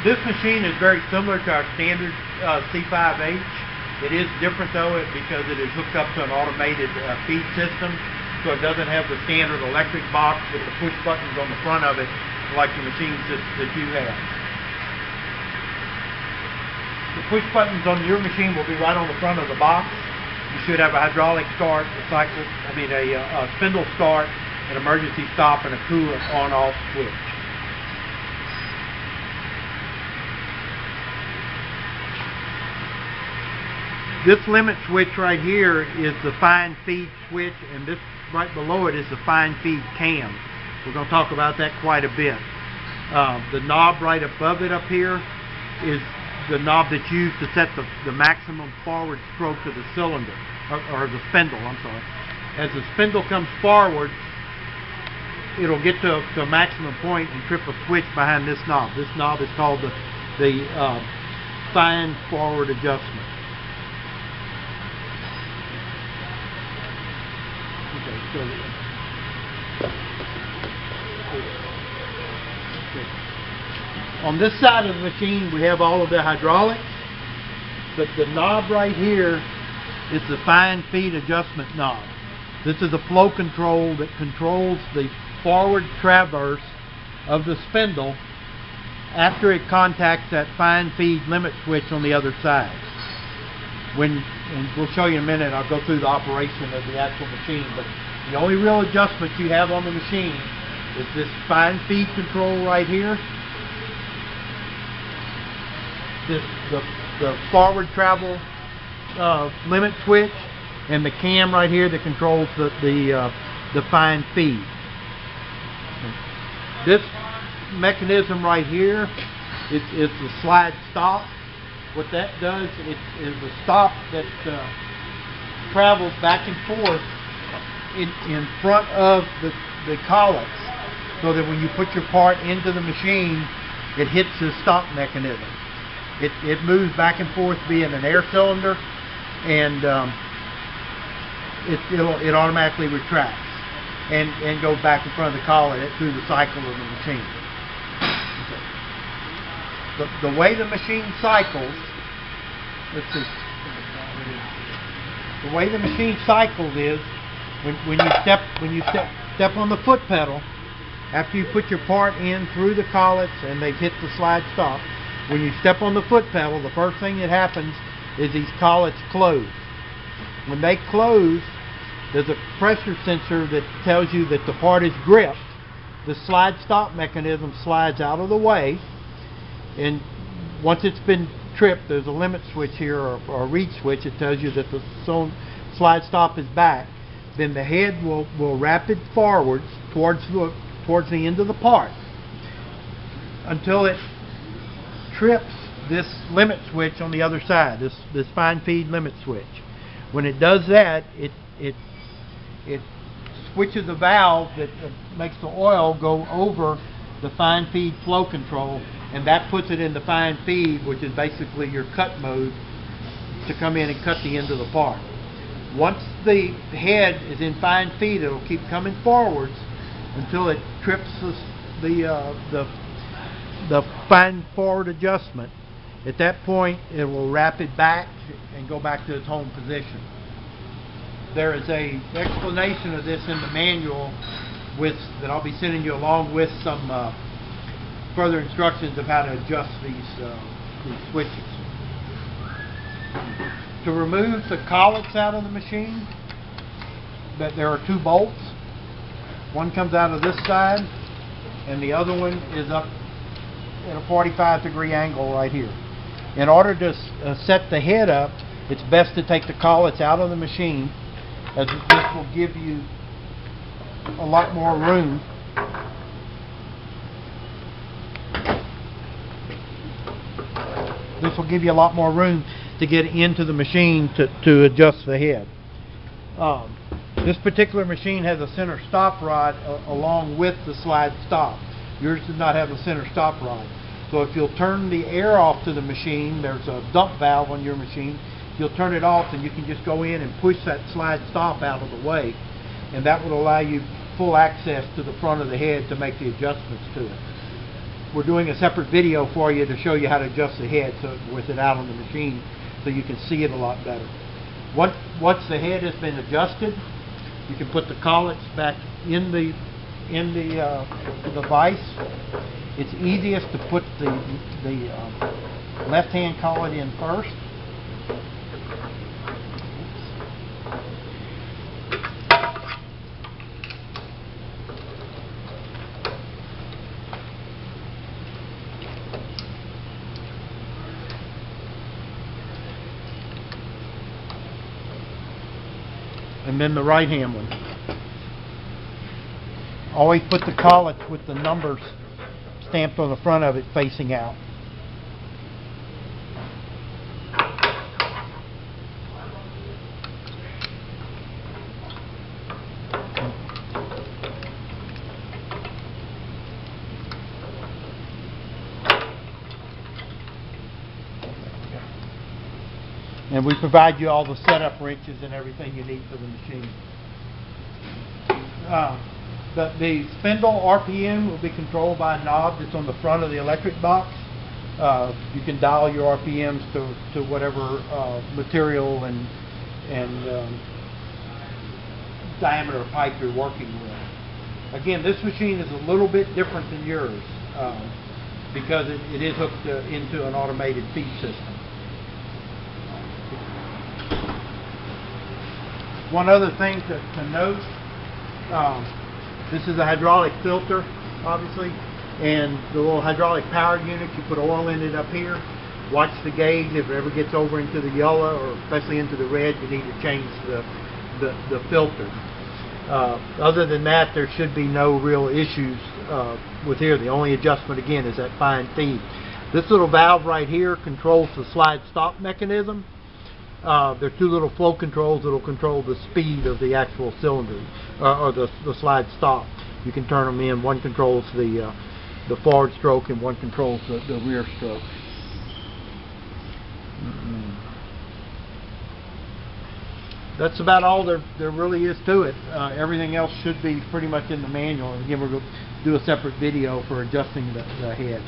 This machine is very similar to our standard C5H. It is different though because it is hooked up to an automated feed system, so it doesn't have the standard electric box with the push buttons on the front of it like the machines that you have. The push buttons on your machine will be right on the front of the box. You should have a hydraulic start, a spindle start, an emergency stop, and a coolant on-off switch. This limit switch right here is the fine feed switch, and this right below it is the fine feed cam. We're going to talk about that quite a bit. The knob right above it up here is the knob that's used to set the maximum forward stroke of the cylinder, or the spindle, I'm sorry. As the spindle comes forward, it'll get to a maximum point and trip a switch behind this knob. This knob is called the fine forward adjustment. On this side of the machine we have all of the hydraulics, but the knob right here is the fine feed adjustment knob. This is a flow control that controls the forward traverse of the spindle after it contacts that fine feed limit switch on the other side. And we'll show you in a minute, I'll go through the operation of the actual machine, but the only real adjustment you have on the machine is this fine feed control right here, the forward travel limit switch, and the cam right here that controls the fine feed. This mechanism right here is the slide stop. What that does is a stop that travels back and forth in front of the collets, so that when you put your part into the machine, it hits the stop mechanism. It moves back and forth being an air cylinder, and it automatically retracts and goes back in front of the collet through the cycle of the machine. The way the machine cycles, let's see. The way the machine cycles is when you step on the foot pedal, after you put your part in through the collets and they've hit the slide stop. When you step on the foot pedal, the first thing that happens is these collets close. When they close, there's a pressure sensor that tells you that the part is gripped. The slide stop mechanism slides out of the way, and once it's been tripped, there's a limit switch here or a reed switch that tells you that the slide stop is back. Then the head will rapid forwards towards the end of the part until it trips this limit switch on the other side, this fine feed limit switch. When it does that, it switches a valve that makes the oil go over the fine feed flow control, and that puts it in the fine feed, which is basically your cut mode, to come in and cut the end of the part. Once the head is in fine feed, it'll keep coming forwards until it trips the fine forward adjustment. At that point, it will wrap it back and go back to its home position. There is an explanation of this in the manual that I'll be sending you along with some further instructions of how to adjust these switches. To remove the collets out of the machine, there are two bolts. One comes out of this side, and the other one is up at a 45-degree angle right here. In order to set the head up, it's best to take the collets out of the machine, as this will give you a lot more room to get into the machine to adjust the head. This particular machine has a center stop rod along with the slide stop. Yours does not have a center stop rod. So if you'll turn the air off to the machine, there's a dump valve on your machine. You'll turn it off and you can just go in and push that slide stop out of the way, and that will allow you full access to the front of the head to make the adjustments to it. we're doing a separate video for you to show you how to adjust the head with it out on the machine, so you can see it a lot better. Once the head has been adjusted, you can put the collets back in the vise. It's easiest to put the left-hand collet in first. And then the right hand one. Always put the collets with the numbers stamped on the front of it facing out. And we provide you all the setup wrenches and everything you need for the machine. The spindle RPM will be controlled by a knob that's on the front of the electric box. You can dial your RPMs to whatever material and diameter of pipe you're working with. Again, this machine is a little bit different than yours because it is hooked into an automated feed system. One other thing to note, this is a hydraulic filter, obviously, and the little hydraulic power unit, you put oil in it up here. Watch the gauge. If it ever gets over into the yellow or especially into the red, you need to change the filter. Other than that, there should be no real issues with here. The only adjustment, again, is that fine feed. This little valve right here controls the slide stop mechanism. There are two little flow controls that will control the speed of the actual cylinder, or the slide stop. You can turn them in. One controls the forward stroke and one controls the rear stroke. That's about all there really is to it. Everything else should be pretty much in the manual. Again, we're going to do a separate video for adjusting the head.